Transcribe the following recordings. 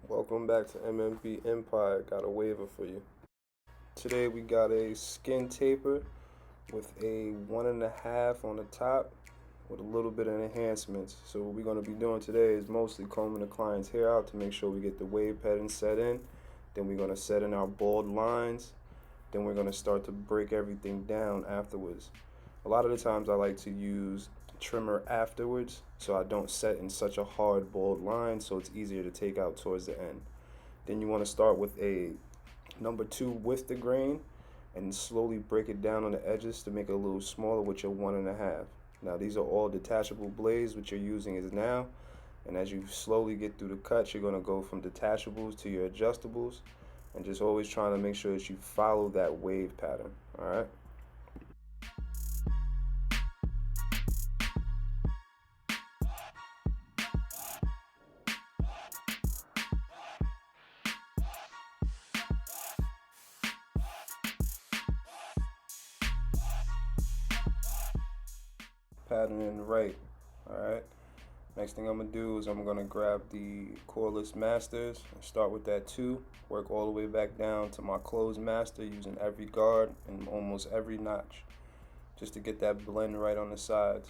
Welcome back to MMP Empire. Got a waiver for you. Today we got a skin taper with a 1.5 on the top with a little bit of enhancements. So what we're going to be doing today is mostly combing the client's hair out to make sure we get the wave pattern set in. Then we're going to set in our bald lines. Then we're going to start to break everything down afterwards. A lot of the times I like to use trimmer afterwards so I don't set in such a hard bald line, so it's easier to take out towards the end. Then you want to start with a number 2 with the grain and slowly break it down on the edges to make it a little smaller with your 1.5. Now these are all detachable blades which you're using is now, and as you slowly get through the cuts you're going to go from detachables to your adjustables, and just always trying to make sure that you follow that wave pattern. Alright? Pattern in the right. Alright. Next thing I'm going to do is I'm going to grab the cordless masters and start with that 2. Work all the way back down to my closed master using every guard and almost every notch just to get that blend right on the sides.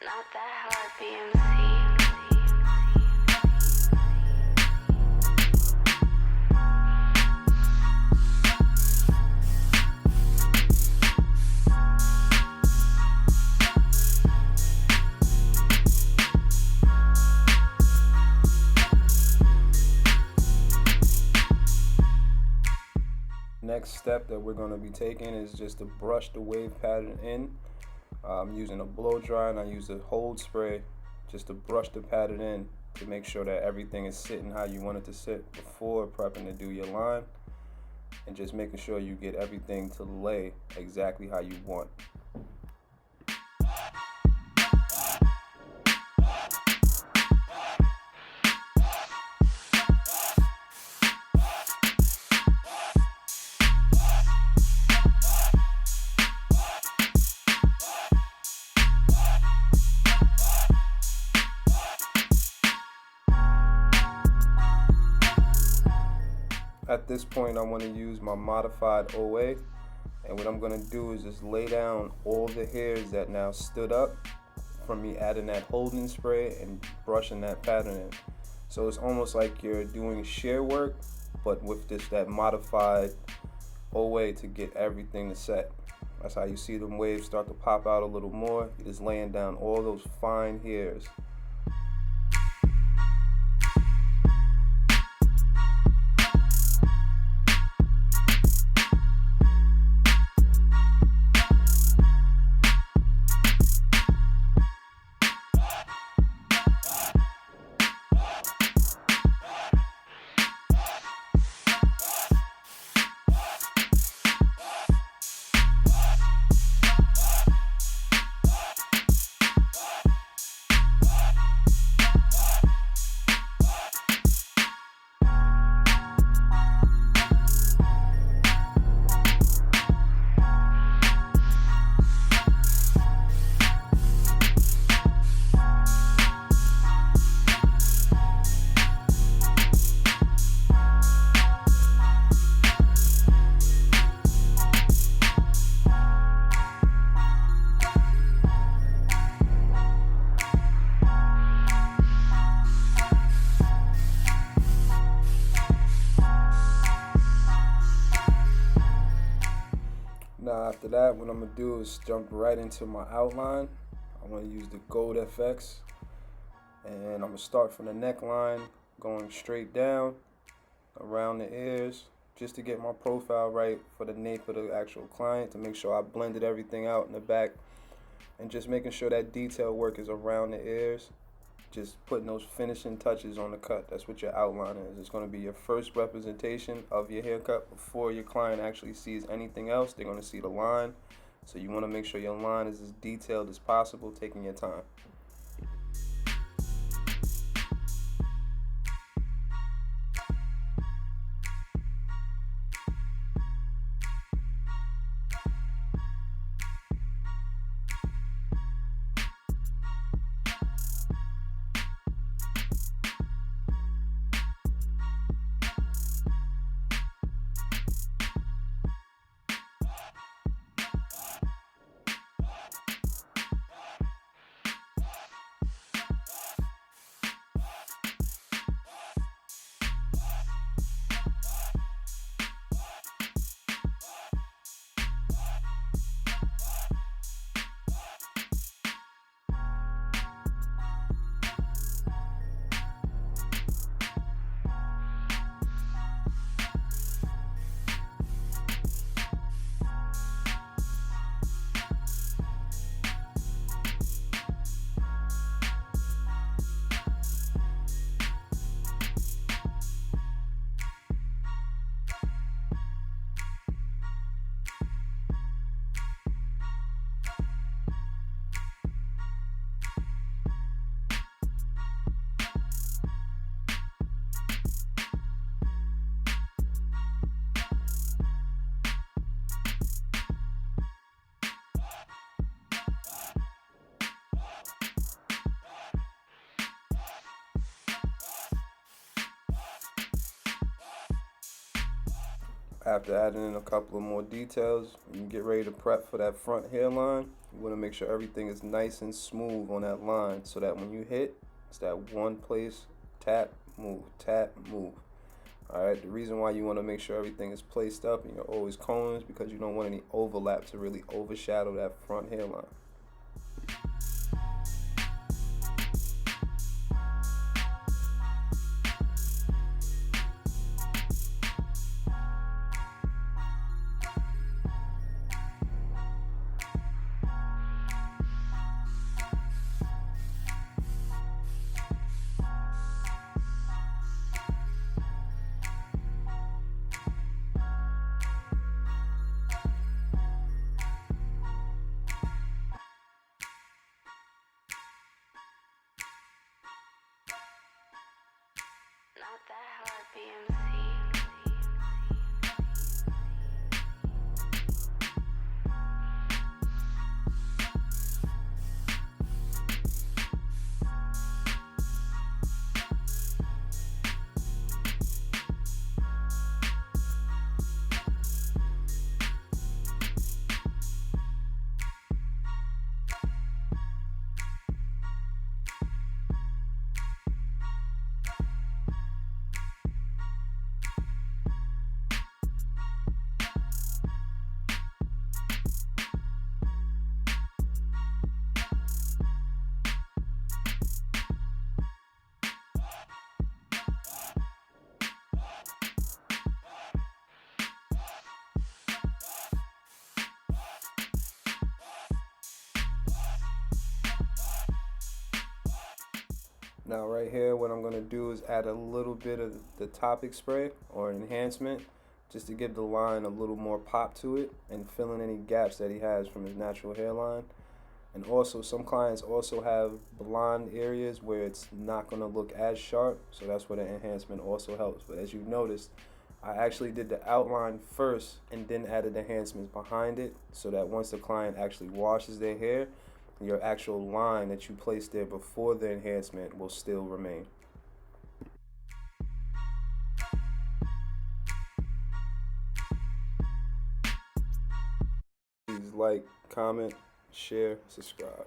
Not that hard, BMC. Next step that we're going to be taking is just to brush the wave pattern in. I'm using a blow dry and I use a hold spray just to brush the pattern in to make sure that everything is sitting how you want it to sit before prepping to do your line, and just making sure you get everything to lay exactly how you want. At this point I want to use my modified OA, and what I'm going to do is just lay down all the hairs that now stood up from me adding that holding spray and brushing that pattern in. So it's almost like you're doing shear work but with that modified OA to get everything to set. That's how you see them waves start to pop out a little more. You're just laying down all those fine hairs. After that, what I'm gonna do is jump right into my outline. I want to use the Gold FX, and I'm gonna start from the neckline, going straight down around the ears, just to get my profile right for the nape of the actual client, to make sure I blended everything out in the back, and just making sure that detail work is around the ears, just putting those finishing touches on the cut. That's what your outline is. It's going to be your first representation of your haircut before your client actually sees anything else. They're going to see the line, so you want to make sure your line is as detailed as possible, taking your time. After adding in a couple of more details, when you get ready to prep for that front hairline, you want to make sure everything is nice and smooth on that line, so that when you hit, it's that one place, tap, move, tap, move. Alright, the reason why you want to make sure everything is placed up and you're always combing is because you don't want any overlap to really overshadow that front hairline. Not that hard, BMC. Now right here, what I'm going to do is add a little bit of the topic spray or enhancement, just to give the line a little more pop to it and fill in any gaps that he has from his natural hairline. And also, some clients also have blonde areas where it's not going to look as sharp, so that's where the enhancement also helps. But as you've noticed, I actually did the outline first and then added enhancements behind it, so that once the client actually washes their hair, your actual line that you placed there before the enhancement will still remain. Please like, comment, share, subscribe.